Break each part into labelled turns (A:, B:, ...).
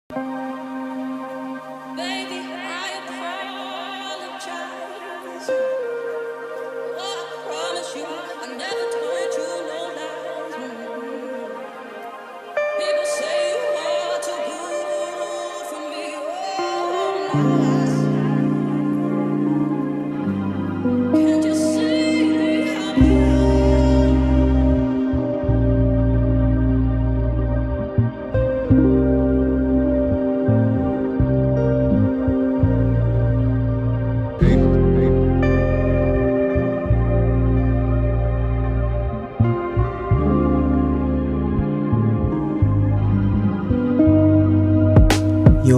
A: You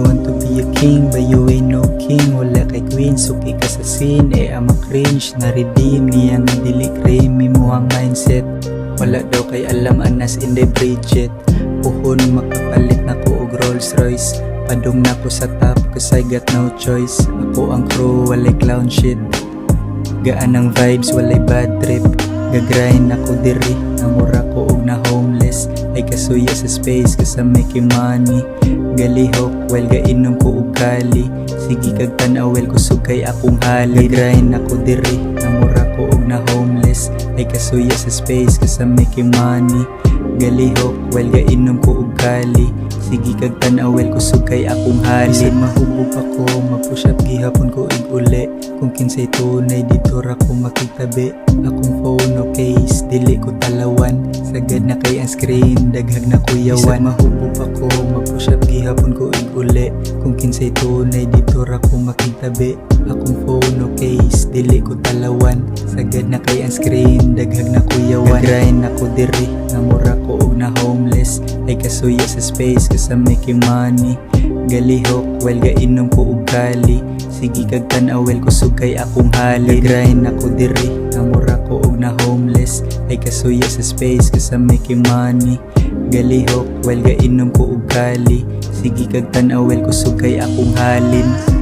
A: want to be a king, but you ain't no king. Wala kay queen, suki ka sa scene. Ama cringe, na-redeem niya nga dili cream. Imuhang mindset, wala daw kay alam anas inday bridgette. Puhon, makapalit nako og Rolls Royce. Padung nako sa top, cause I got no choice. Ako ang crew, walay clown shit. Gaan ang vibes, walay bad trip. Gagrind ako diri, na mura ko og na homeless. Ay kasuya sa space, kasa making money. Galihok, well inum ko og cali. Sige kag tanawel kusog kay akong halin. Gagrind ako diri, na mura ko og na homeless. Ay kasuya sa space, kasa making money. Galihok, well inum ko og cali. Sige kag tanawel kusog kay akong halin. Bisag mahubog ako, mag-push up gihapon ko ig uli. Kung kinsay tunay dito ra ko makitabi. Akong phone o case, dili ko talawan. Sagad na kay ang screen, daghag na kuyawan. Bisag mahubog ako, mag-push up gihapon ko ig uli. Kung kinsay tunay dito ra ko makitabi. Akong phone o case, dili ko talawan. Sagad na kay ang screen, daghag na kuyawan. Gagrind ako diri, na mura ko og na homeless. Ay kasuya sa space, kasa making money. Galihok, well inum ko og cali. Sige kag tanawel kusog kay akong halin. Gagrind ako diri, na mura ko og na homeless. Ay kasuya sa space, kasa making money. Galihok, well inum ko og cali. Sige kag tanawel kusog kay akong halin.